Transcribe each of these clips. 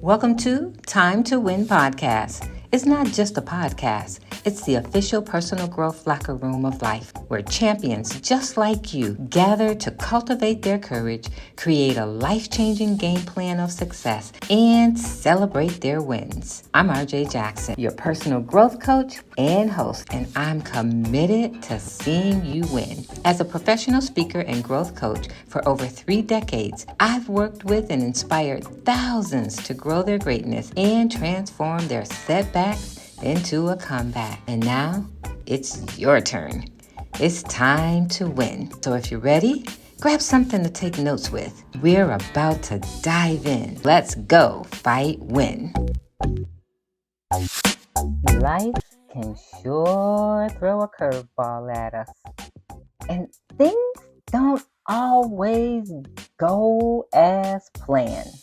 Welcome to Time to Win podcast. It's not just a podcast. It's the official personal growth locker room of life where champions just like you gather to cultivate their courage, create a life-changing game plan of success, and celebrate their wins. I'm RJ Jackson, your personal growth coach and host, and I'm committed to seeing you win. As a professional speaker and growth coach for over 3 decades, I've worked with and inspired thousands to grow their greatness and transform their setbacks into a comeback. And now it's your turn. It's time to win. So if you're ready, grab something to take notes with. We're about to dive in. Let's go fight win. Life can sure throw a curveball at us. And things don't always go as planned.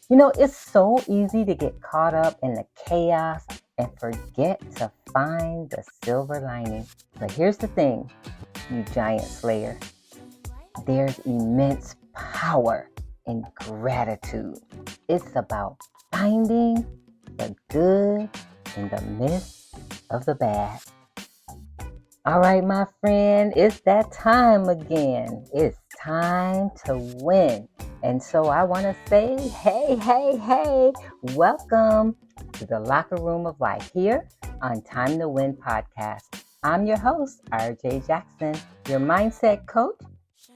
You know, it's so easy to get caught up in the chaos and forget to find the silver lining. But here's the thing, you giant slayer. There's immense power in gratitude. It's about finding the good in the midst of the bad. All right, my friend, it's that time again. It's time to win. And so I want to say, hey, welcome to the Locker Room of Life here on Time to Win podcast. I'm your host, RJ Jackson, your mindset coach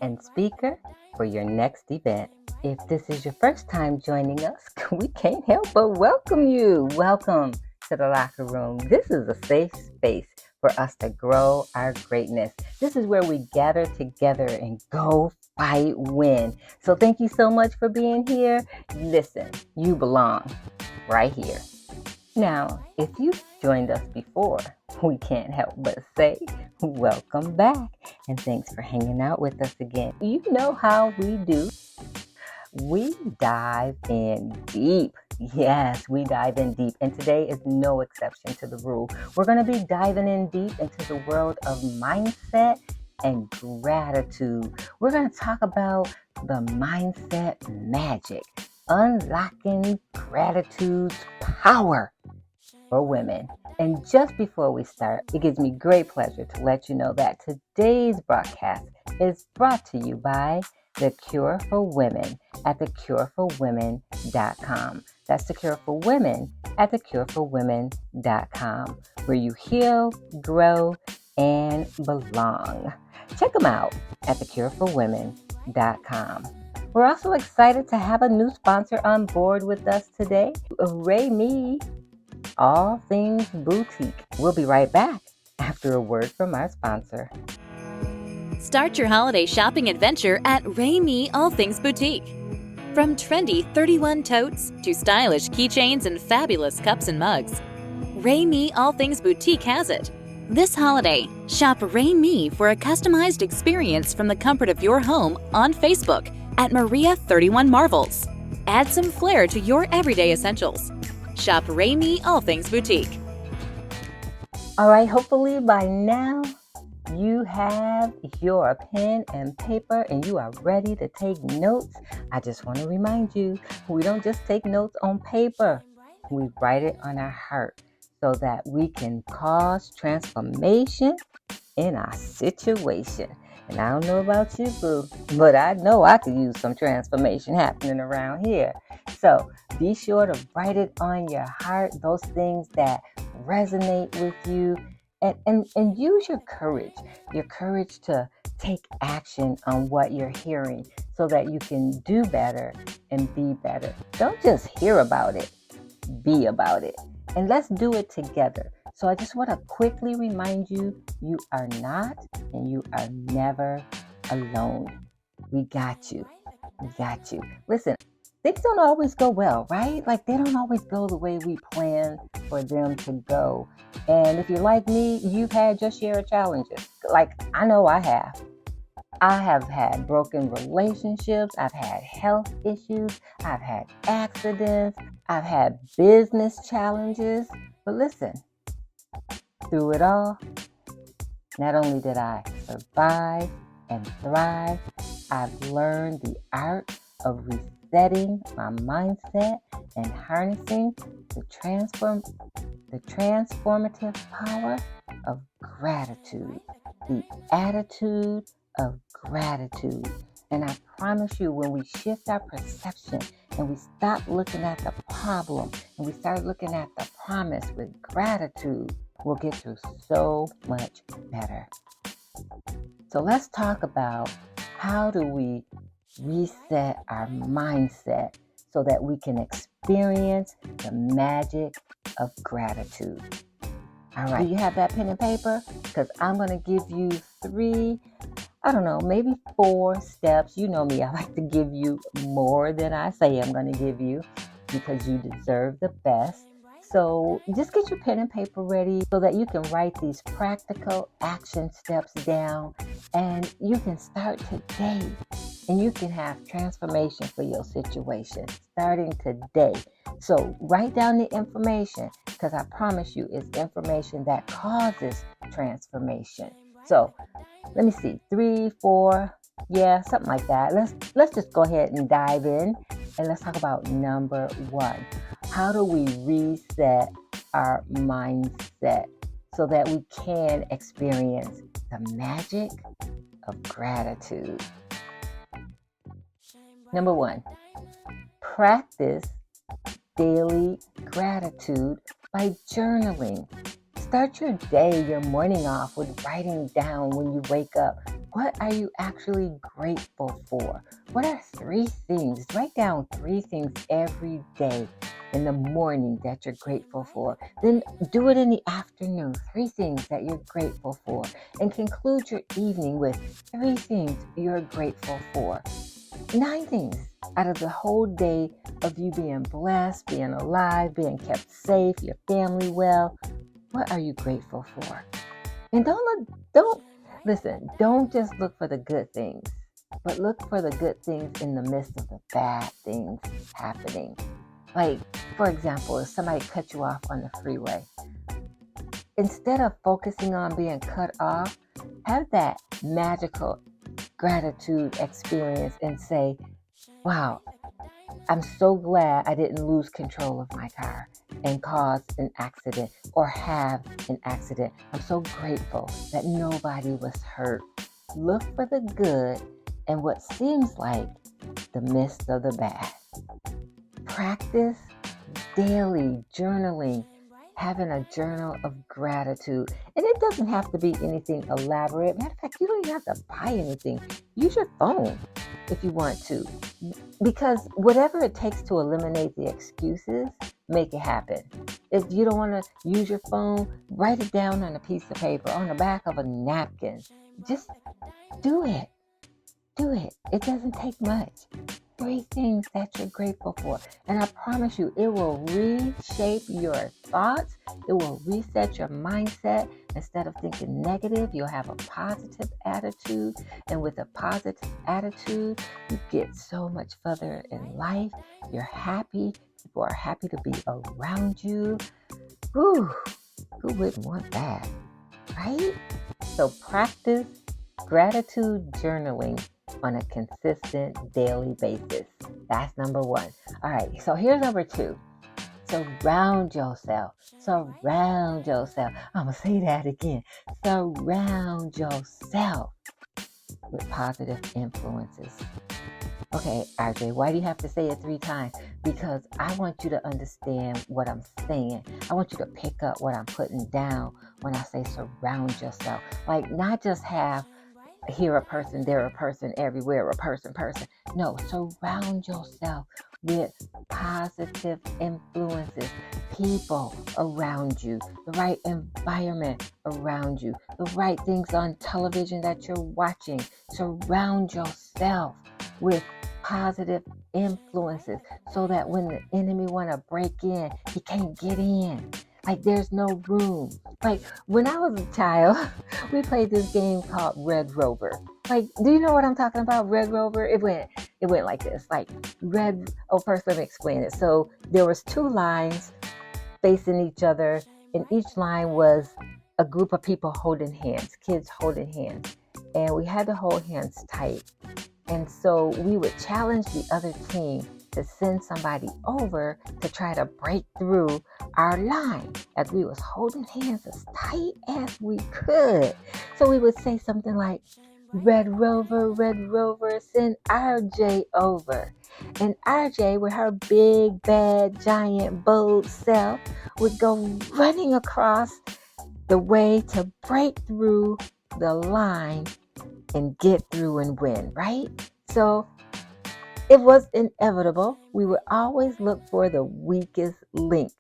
and speaker for your next event. If this is your first time joining us, we can't help but welcome you. Welcome to the Locker Room. This is a safe space for us to grow our greatness. This is where we gather together and go fight win. So thank you so much for being here. Listen, you belong right here. Now, if you've joined us before, we can't help but say welcome back and thanks for hanging out with us again. You know how we do. We dive in deep. Yes, we dive in deep, and today is no exception to the rule. We're going to be diving in deep into the world of mindset and gratitude. We're going to talk about the mindset magic, unlocking gratitude's power for women. And just before we start, it gives me great pleasure to let you know that today's broadcast is brought to you by The Cure for Women at thecureforwomen.com. That's The Cure for Women at thecureforwomen.com, where you heal, grow, and belong. Check them out at thecureforwomen.com. We're also excited to have a new sponsor on board with us today, Me, All Things Boutique. We'll be right back after a word from our sponsor. Start your holiday shopping adventure at Me, All Things Boutique. From trendy 31 totes to stylish keychains and fabulous cups and mugs, Me, All Things Boutique has it. This holiday, shop Me for a customized experience from the comfort of your home on Facebook at Maria 31 Marvels. Add some flair to your everyday essentials. Shop Me, All Things Boutique. All right, hopefully by now you have your pen and paper and you are ready to take notes. I just want to remind you, we don't just take notes on paper. We write it on our heart so that we can cause transformation in our situation. And I don't know about you, boo, but I know I could use some transformation happening around here. So be sure to write it on your heart, those things that resonate with you. And use your courage to take action on what you're hearing so that you can do better and be better. Don't just hear about it, be about it. And let's do it together. So I just want to quickly remind you, you are not and you are never alone. We got you. We got you. Listen, things don't always go well, right? Like they don't always go the way we plan for them to go. And if you're like me, you've had your share of challenges. Like I know I have. I have had broken relationships. I've had health issues. I've had accidents. I've had business challenges. But listen, through it all, not only did I survive and thrive, I've learned the art of resetting my mindset and harnessing the transformative power of gratitude, the attitude of gratitude. And I promise you, when we shift our perception and we stop looking at the problem and we start looking at the promise with gratitude, we'll get through so much better. So let's talk about how do we reset our mindset so that we can experience the magic of gratitude. All right, do you have that pen and paper? Because I'm going to give you 3, maybe 4 steps. You know me, I like to give you more than I say I'm going to give you because you deserve the best. So just get your pen and paper ready so that you can write these practical action steps down and you can start today and you can have transformation for your situation starting today. So write down the information because I promise you it's information that causes transformation. So let me see, 3, 4, something like that. Let's just go ahead and dive in and let's talk about number 1. How do we reset our mindset so that we can experience the magic of gratitude? Number 1, practice daily gratitude by journaling. Start your day, your morning off with writing down when you wake up. What are you actually grateful for? What are 3 things? Write down 3 things every day in the morning that you're grateful for. Then do it in the afternoon, 3 things that you're grateful for. And conclude your evening with 3 things you're grateful for. 9 things out of the whole day of you being blessed, being alive, being kept safe, your family well. What are you grateful for? And don't just look for the good things, but look for the good things in the midst of the bad things happening. Like, for example, if somebody cut you off on the freeway, instead of focusing on being cut off, have that magical gratitude experience and say, wow, I'm so glad I didn't lose control of my car and cause an accident or have an accident. I'm so grateful that nobody was hurt. Look for the good and what seems like the midst of the bad. Practice daily journaling, having a journal of gratitude. And it doesn't have to be anything elaborate. Matter of fact, you don't even have to buy anything. Use your phone if you want to. Because whatever it takes to eliminate the excuses, make it happen. If you don't want to use your phone, write it down on a piece of paper, on the back of a napkin. Just do it. Do it. It doesn't take much. 3 things that you're grateful for. And I promise you, it will reshape your thoughts. It will reset your mindset. Instead of thinking negative, you'll have a positive attitude. And with a positive attitude, you get so much further in life. You're happy. People are happy to be around you. Whew, who wouldn't want that, right? So practice gratitude journaling on a consistent daily basis. That's number 1. All right, so here's number 2. Surround yourself. Surround yourself. I'm going to say that again. Surround yourself with positive influences. Okay, RJ, why do you have to say it 3 times? Because I want you to understand what I'm saying. I want you to pick up what I'm putting down when I say surround yourself. Like, not just have here a person, there a person, everywhere a person. No, surround yourself with positive influences, people around you, the right environment around you, the right things on television that you're watching. Surround yourself with positive influences so that when the enemy want to break in, he can't get in. Like, there's no room. Like, when I was a child, we played this game called Red Rover. Like, do you know what I'm talking about? Red Rover? It went like this. Like, first let me explain it. So there was 2 lines facing each other, and each line was a group of people holding hands, kids holding hands. And we had to hold hands tight. And so we would challenge the other team to send somebody over to try to break through our line as we was holding hands as tight as we could. So we would say something like, Red Rover, send RJ over. And RJ, with her big, bad, giant, bold self, would go running across the way to break through the line and get through and win, right? So it was inevitable. We would always look for the weakest link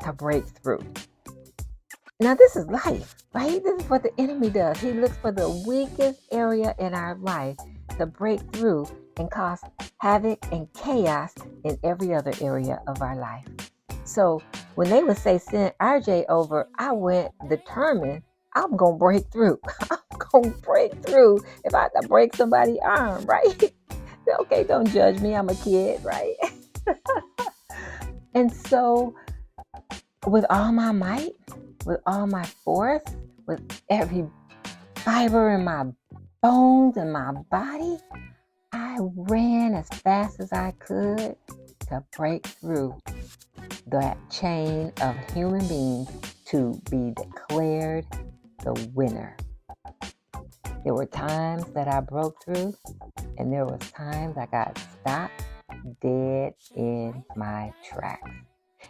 to break through. Now, this is life, right? This is what the enemy does. He looks for the weakest area in our life to break through and cause havoc and chaos in every other area of our life. So when they would say, send RJ over, I went determined, I'm going to break through. I'm going to break through if I have to break somebody's arm, right? Okay, don't judge me. I'm a kid, right? And so with all my might, with all my force, with every fiber in my bones and my body, I ran as fast as I could to break through that chain of human beings to be declared the winner. There were times that I broke through, and there was times I got stopped dead in my tracks.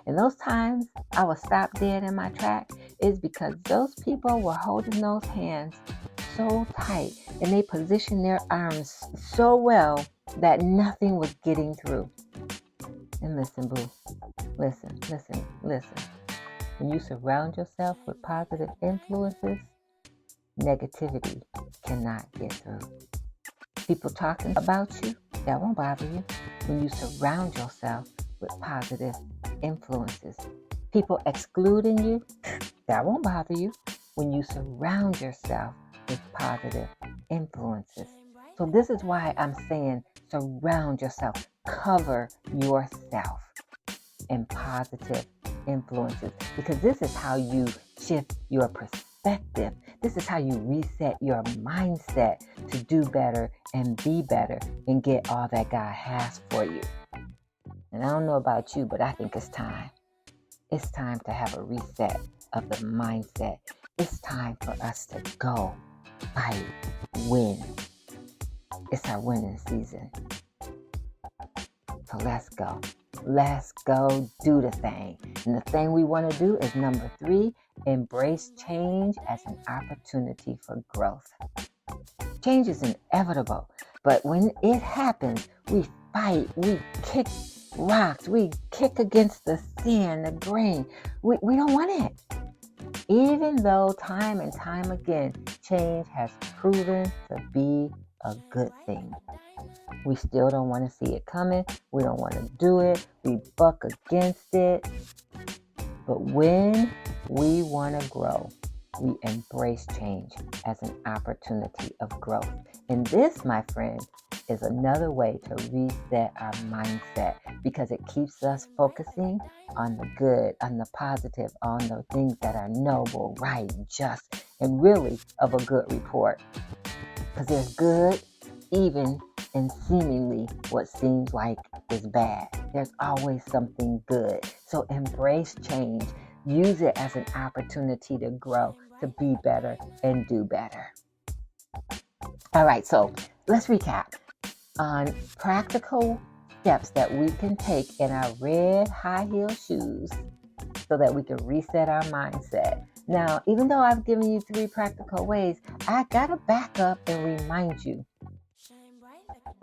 And those times I was stopped dead in my track is because those people were holding those hands so tight and they positioned their arms so well that nothing was getting through. And listen, boo, listen. When you surround yourself with positive influences, negativity cannot get through. People talking about you, that won't bother you. When you surround yourself with positive influences, people excluding you, that won't bother you. When you surround yourself with positive influences. So this is why I'm saying surround yourself, cover yourself in positive influences, because this is how you shift your perspective. This is how you reset your mindset to do better and be better and get all that God has for you. And I don't know about you, but I think it's time. It's time to have a reset of the mindset. It's time for us to go, fight, win. It's our winning season. So let's go. Let's go do the thing. And the thing we want to do is number 3, embrace change as an opportunity for growth. Change is inevitable, but when it happens, we fight, we kick rocks, we kick against the sand, the grain. We don't want it. Even though time and time again, change has proven to be a good thing. We still don't want to see it coming. We don't want to do it. We buck against it. But when we want to grow, we embrace change as an opportunity of growth. And this, my friend, is another way to reset our mindset, because it keeps us focusing on the good, on the positive, on the things that are noble, right, just, and really of a good report. Because there's good even in seemingly what seems like is bad. There's always something good. So embrace change. Use it as an opportunity to grow, to be better, and do better. All right, so let's recap on practical steps that we can take in our red high heel shoes so that we can reset our mindset. Now, even though I've given you 3 practical ways, I got to back up and remind you.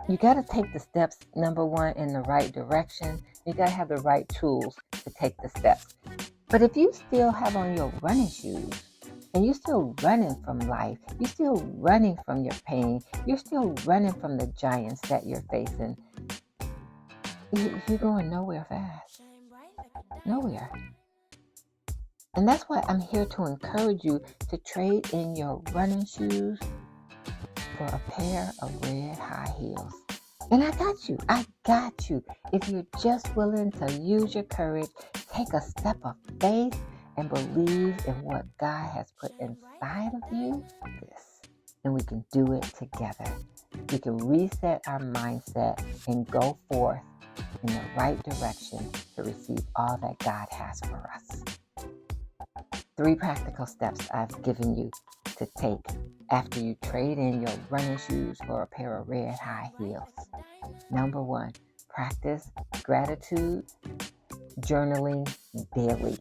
You got to take the steps, number 1, in the right direction. You got to have the right tools to take the steps. But if you still have on your running shoes and you're still running from life, you're still running from your pain, you're still running from the giants that you're facing, you're going nowhere fast. Nowhere. And that's why I'm here to encourage you to trade in your running shoes for a pair of red high heels. And I got you. If you're just willing to use your courage, take a step of faith, and believe in what God has put inside of you, and we can do it together. We can reset our mindset and go forth in the right direction to receive all that God has for us. 3 practical steps I've given you to take after you trade in your running shoes for a pair of red high heels. Number 1, practice gratitude journaling daily.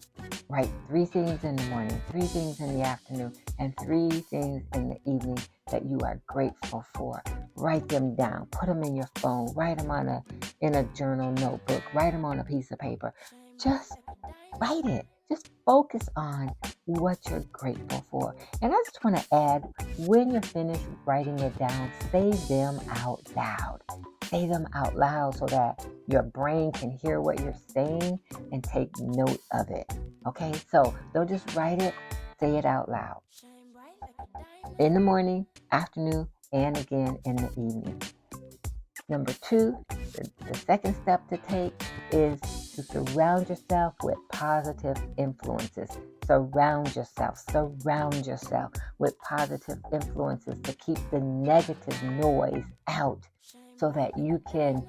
Write 3 things in the morning, 3 things in the afternoon, and 3 things in the evening that you are grateful for. Write them down. Put them in your phone. Write them in a journal notebook. Write them on a piece of paper. Just write it. Just focus on what you're grateful for. And I just want to add, when you're finished writing it down, say them out loud. Say them out loud so that your brain can hear what you're saying and take note of it. Okay, so don't just write it, say it out loud. In the morning, afternoon, and again in the evening. Number 2, the second step to take is to surround yourself with positive influences. Surround yourself with positive influences to keep the negative noise out so that you can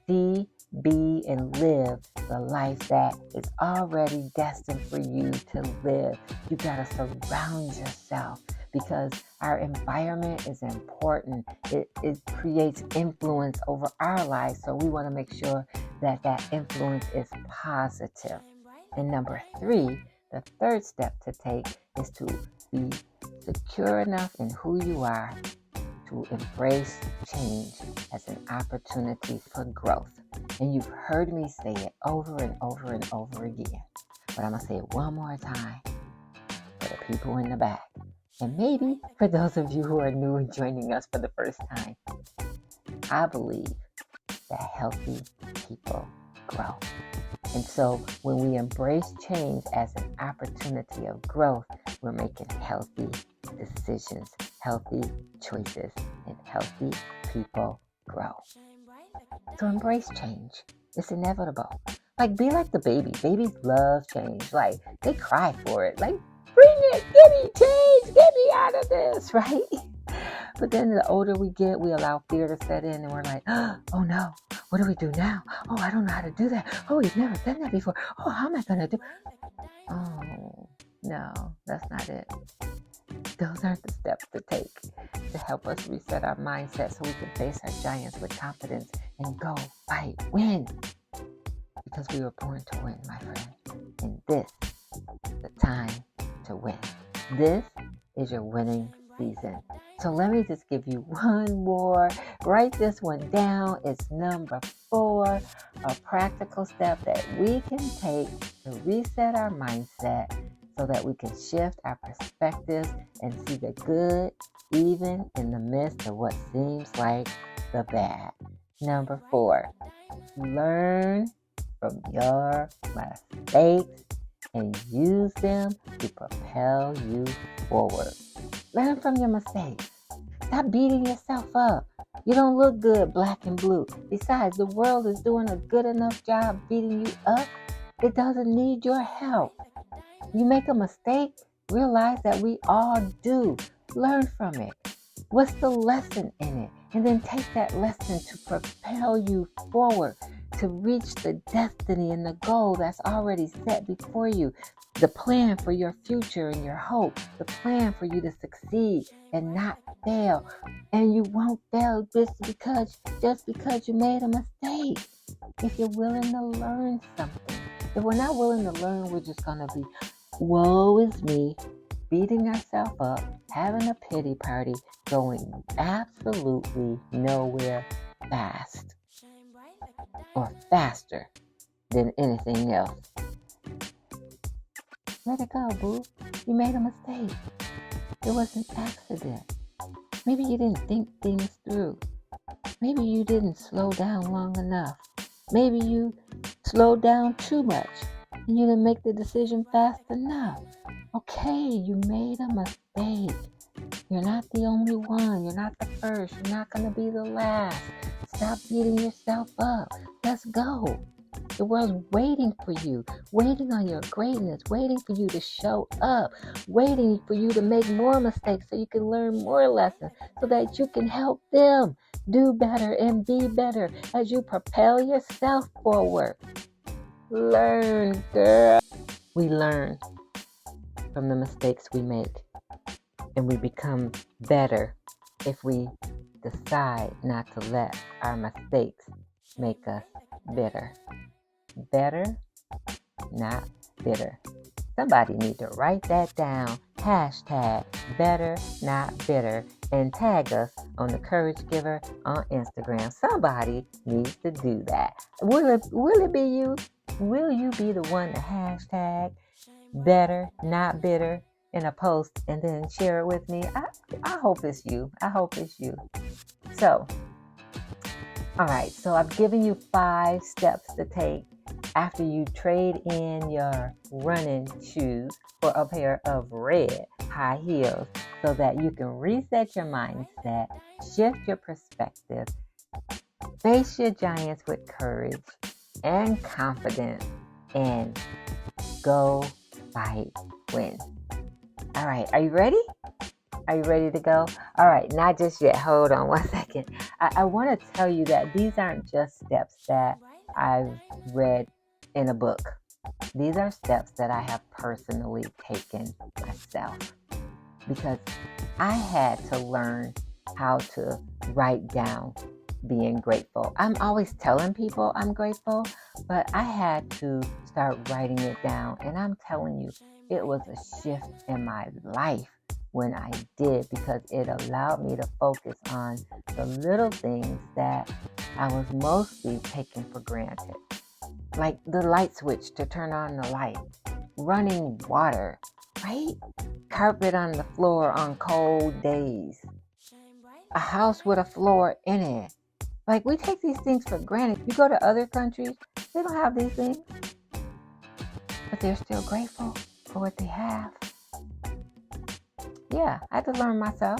see, be, and live the life that is already destined for you to live. You got to surround yourself because our environment is important. It creates influence over our lives, so we want to make sure that influence is positive. And number 3, the third step to take is to be secure enough in who you are to embrace change as an opportunity for growth. And you've heard me say it over and over and over again, but I'm going to say it one more time for the people in the back. And maybe for those of you who are new and joining us for the first time, I believe that healthy people grow. And so when we embrace change as an opportunity of growth, we're making healthy decisions, healthy choices, and healthy people grow. So embrace change. It's inevitable. Like, be like the baby. Babies love change. Like, they cry for it. Like, bring it, give me change, get me out of this, right? But then the older we get, we allow fear to set in and we're like, oh no, what do we do now? Oh, I don't know how to do that. Oh, we've never done that before. Oh, how am I going to do? Oh, no, that's not it. Those aren't the steps to take to help us reset our mindset so we can face our giants with confidence and go, fight, win. Because we were born to win, my friend. And this is the time to win. This is your winning season. So let me just give you one more. Write this one down. It's number 4, a practical step that we can take to reset our mindset so that we can shift our perspectives and see the good even in the midst of what seems like the bad. Number 4, learn from your mistakes and use them to propel you forward. Learn from your mistakes. Stop beating yourself up. You don't look good black and blue. Besides, the world is doing a good enough job beating you up. It doesn't need your help. You make a mistake, realize that we all do. Learn from it. What's the lesson in it? And then take that lesson to propel you forward, to reach the destiny and the goal that's already set before you. The plan for your future and your hope. The plan for you to succeed and not fail. And you won't fail just because you made a mistake. If you're willing to learn something. If we're not willing to learn, we're just going to be, woe is me, beating ourselves up, having a pity party, going absolutely nowhere fast. Or faster than anything else. Let it go, boo. You made a mistake. It was an accident. Maybe you didn't think things through. Maybe you didn't slow down long enough. Maybe you slowed down too much and you didn't make the decision fast enough. Okay, you made a mistake. You're not the only one. You're not the first. You're not going to be the last. Stop beating yourself up. Let's go. The world's waiting for you, waiting on your greatness, waiting for you to show up, waiting for you to make more mistakes so you can learn more lessons, so that you can help them do better and be better as you propel yourself forward. Learn, girl. We learn from the mistakes we make, and we become better if we decide not to let our mistakes make us bitter. Better, not bitter. Somebody need to write that down. Hashtag better, not bitter, and tag us on the Courage Giver on Instagram. Somebody needs to do that. Will it be you? Will you be the one to hashtag better, not bitter in a post and then share it with me? I hope it's you. I hope it's you. So, all right. So I've given you 5 steps to take after you trade in your running shoes for a pair of red high heels so that you can reset your mindset, shift your perspective, face your giants with courage and confidence, and go fight, win. All right, are you ready? Are you ready to go? All right, not just yet. Hold on one second. I want to tell you that these aren't just steps that I've read in a book. These are steps that I have personally taken myself because I had to learn how to write down being grateful. I'm always telling people I'm grateful, but I had to start writing it down. And I'm telling you, it was a shift in my life when I did, because it allowed me to focus on the little things that I was mostly taking for granted. Like the light switch to turn on the light, running water, right? Carpet on the floor on cold days, a house with a floor in it. Like, we take these things for granted. You go to other countries, they don't have these things, but they're still grateful for what they have. Yeah, I had to learn myself.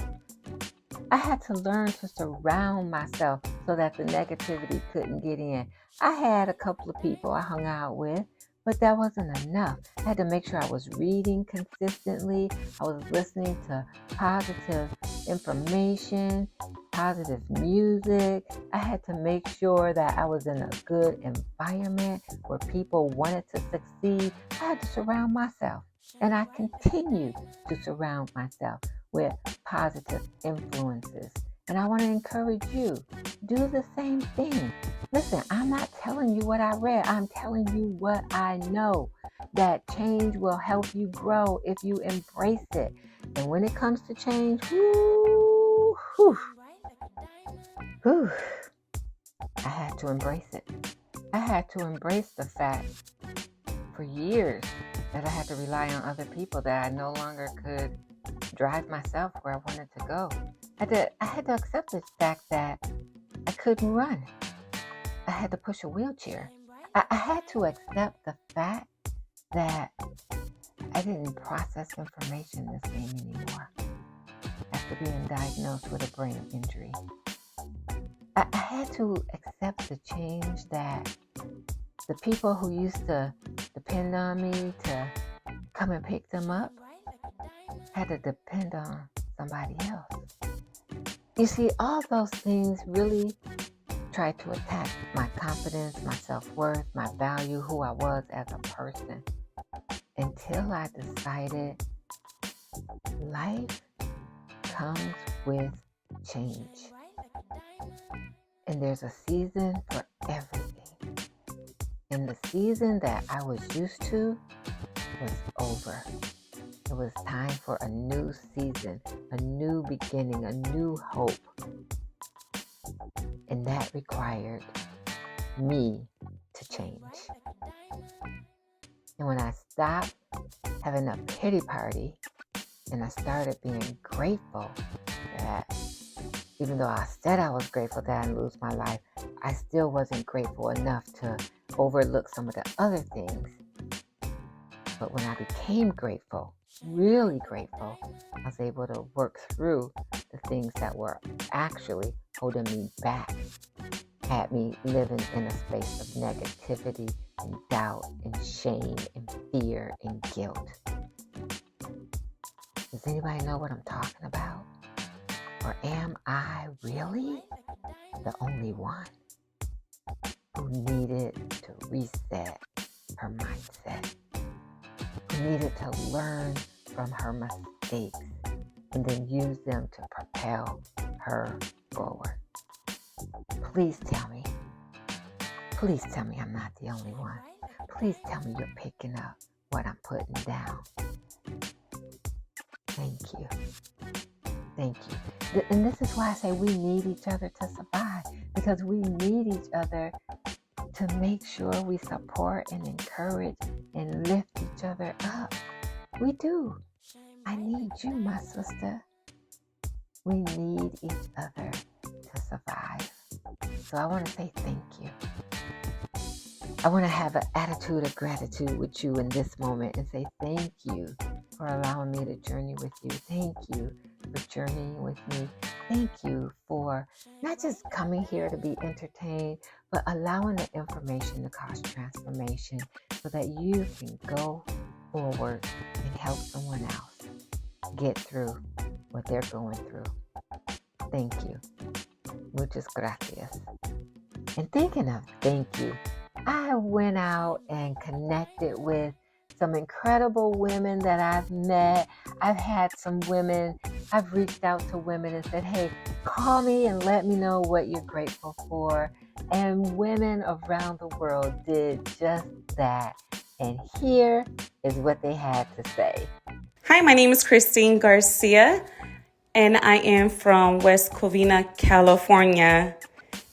I had to learn to surround myself so that the negativity couldn't get in. I had a couple of people I hung out with, but that wasn't enough. I had to make sure I was reading consistently. I was listening to positive information, positive music. I had to make sure that I was in a good environment where people wanted to succeed. I had to surround myself, and I continue to surround myself with positive influences. And I want to encourage you, do the same thing. Listen, I'm not telling you what I read. I'm telling you what I know. That change will help you grow if you embrace it. And when it comes to change, I had to embrace it. I had to embrace the fact for years that I had to rely on other people, that I no longer could drive myself where I wanted to go. I had to accept the fact that I couldn't run. I had to push a wheelchair. I had to accept the fact that I didn't process information the same anymore after being diagnosed with a brain injury. I had to accept the change that the people who used to depend on me to come and pick them up had to depend on somebody else. You see, all those things really tried to attack my confidence, my self-worth, my value, who I was as a person, until I decided life comes with change. And there's a season for everything. And the season that I was used to was over. It was time for a new season, a new beginning, a new hope. And that required me to change. And when I stopped having a pity party and I started being grateful that even though I said I was grateful that I didn't lose my life, I still wasn't grateful enough to overlook some of the other things. But when I became grateful, really grateful, I was able to work through the things that were actually holding me back, had me living in a space of negativity and doubt and shame and fear and guilt. Does anybody know what I'm talking about? Or am I really the only one who needed to reset her mindset? Who needed to learn from her mistakes and then use them to propel her forward? Please tell me. Please tell me I'm not the only one. Please tell me you're picking up what I'm putting down. Thank you. Thank you. And this is why I say we need each other to survive, because we need each other to make sure we support and encourage and lift each other up. We do. I need you, my sister. We need each other to survive. So I want to say thank you. I want to have an attitude of gratitude with you in this moment and say thank you for allowing me to journey with you. Thank you for journeying with me. Thank you for not just coming here to be entertained, but allowing the information to cause transformation so that you can go forward and help someone else get through what they're going through. Thank you. Muchas gracias. And thinking of thank you, I went out and connected with some incredible women that I've met. I've had some women, I've reached out to women and said, hey, call me and let me know what you're grateful for. And women around the world did just that. And here is what they had to say. Hi, my name is Christine Garcia, and I am from West Covina, California.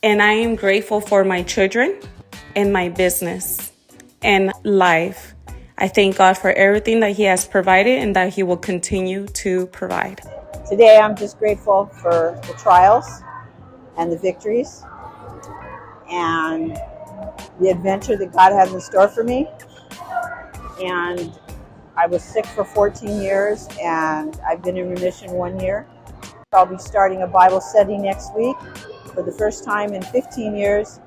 And I am grateful for my children and my business and life. I thank God for everything that He has provided and that He will continue to provide. Today, I'm just grateful for the trials and the victories and the adventure that God has in store for me. And I was sick for 14 years, and I've been in remission 1 year. I'll be starting a Bible study next week for the first time in 15 years.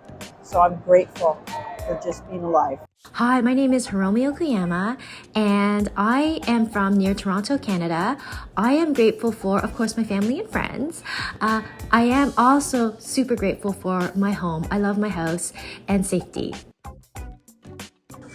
So I'm grateful for just being alive. Hi, my name is Hiromi Okuyama, and I am from near Toronto, Canada. I am grateful for, of course, my family and friends. I am also super grateful for my home. I love my house and safety.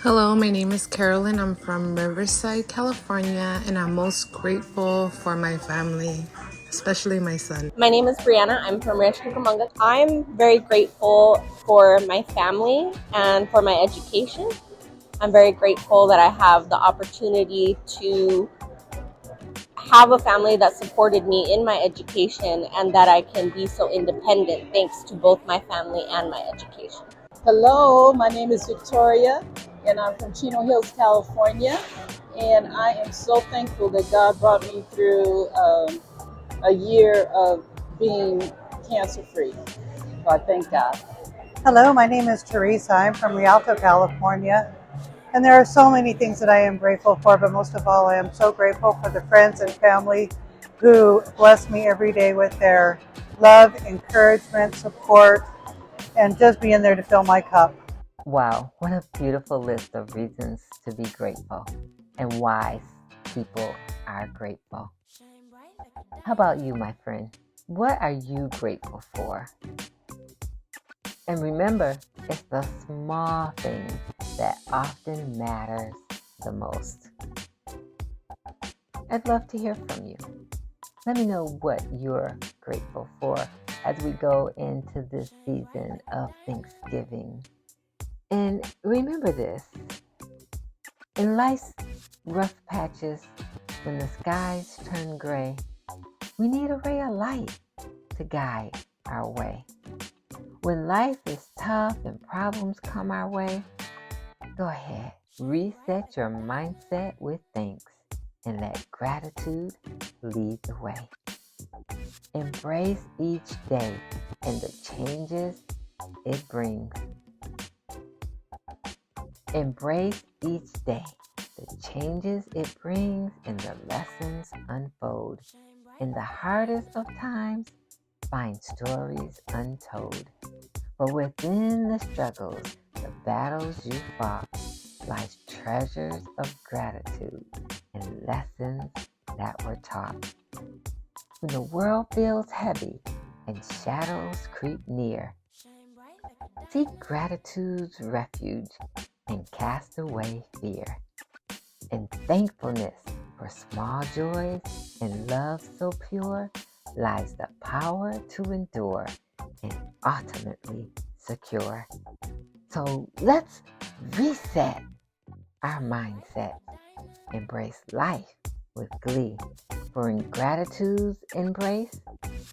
Hello, my name is Carolyn. I'm from Riverside, California, and I'm most grateful for my family, especially my son. My name is Brianna. I'm from Rancho Cucamonga. I'm very grateful for my family and for my education. I'm very grateful that I have the opportunity to have a family that supported me in my education and that I can be so independent thanks to both my family and my education. Hello, my name is Victoria, and I'm from Chino Hills, California. And I am so thankful that God brought me through a year of being cancer-free. So I thank God. Hello, my name is Teresa. I'm from Rialto, California. And there are so many things that I am grateful for, but most of all, I am so grateful for the friends and family who bless me every day with their love, encouragement, support, and just being there to fill my cup. Wow, what a beautiful list of reasons to be grateful and why people are grateful. How about you, my friend? What are you grateful for? And remember, it's the small things that often matters the most. I'd love to hear from you. Let me know what you're grateful for as we go into this season of Thanksgiving. And remember this, in life's rough patches, when the skies turn gray, we need a ray of light to guide our way. When life is tough and problems come our way, go ahead, reset your mindset with thanks and let gratitude lead the way. Embrace each day and the changes it brings. Embrace each day, the changes it brings and the lessons unfold. In the hardest of times, find stories untold. For within the struggles, the battles you fought, lies treasures of gratitude and lessons that were taught. When the world feels heavy and shadows creep near, seek gratitude's refuge and cast away fear. In thankfulness for small joys and love so pure lies the power to endure and ultimately secure. So let's reset our mindset, embrace life with glee. For in gratitude's embrace,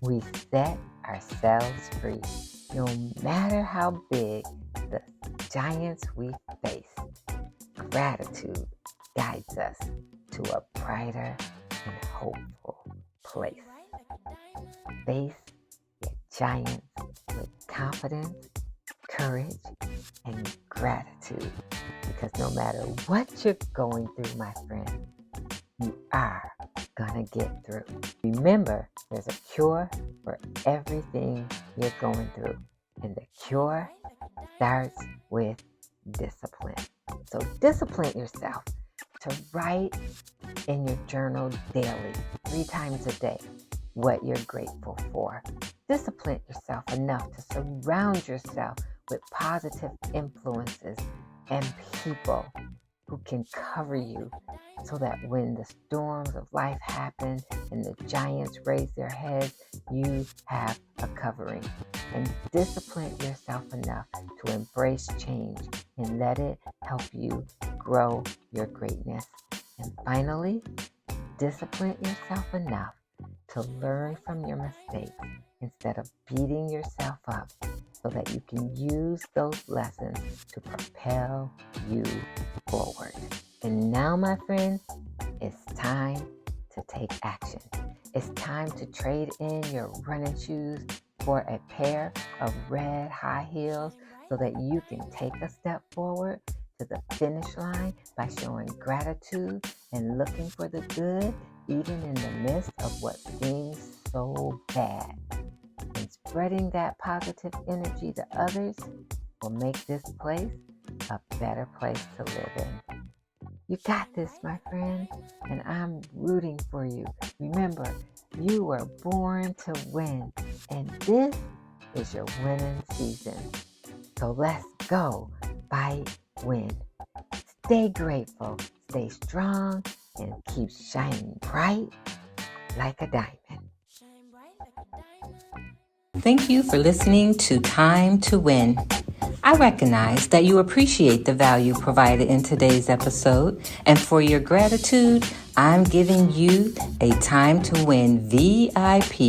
we set ourselves free. No matter how big the giants we face, gratitude guides us to a brighter and hopeful place. Face your giants with confidence, courage, and gratitude. Because no matter what you're going through, my friend, you are gonna get through. Remember, there's a cure for everything you're going through. And the cure starts with discipline. So discipline yourself to write in your journal daily, 3 times a day, what you're grateful for. Discipline yourself enough to surround yourself with positive influences and people who can cover you so that when the storms of life happen and the giants raise their heads, you have a covering. And discipline yourself enough to embrace change and let it help you grow your greatness. And finally, discipline yourself enough to learn from your mistakes instead of beating yourself up so that you can use those lessons to propel you forward. And now, my friend, it's time to take action. It's time to trade in your running shoes for a pair of red high heels so that you can take a step forward to the finish line by showing gratitude and looking for the good even in the midst of what seems so bad. And spreading that positive energy to others will make this place a better place to live in. You got this, my friend, and I'm rooting for you. Remember, you were born to win, and this is your winning season. So let's go, fight, win. Stay grateful, stay strong, and keep shining bright like a diamond. Thank you for listening to Time to Win. I recognize that you appreciate the value provided in today's episode, and for your gratitude, I'm giving you a Time to Win VIP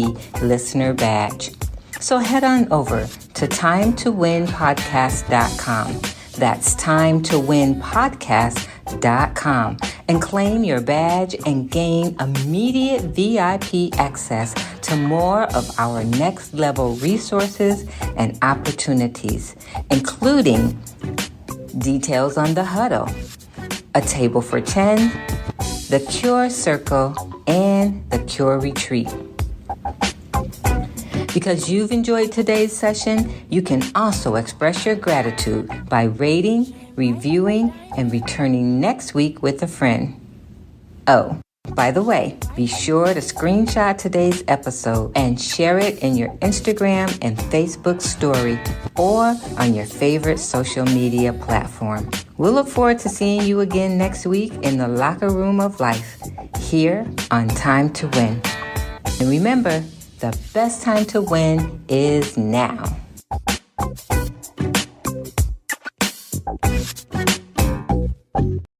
listener badge. So head on over to timetowinpodcast.com. That's timetowinpodcast.com and claim your badge and gain immediate VIP access to more of our next level resources and opportunities, including details on the huddle, a table for 10, the Cure Circle, and the Cure Retreat. Because you've enjoyed today's session, you can also express your gratitude by rating, reviewing, and returning next week with a friend. Oh, by the way, be sure to screenshot today's episode and share it in your Instagram and Facebook story or on your favorite social media platform. We'll look forward to seeing you again next week in the locker room of life, here on Time to Win. And remember, the best time to win is now.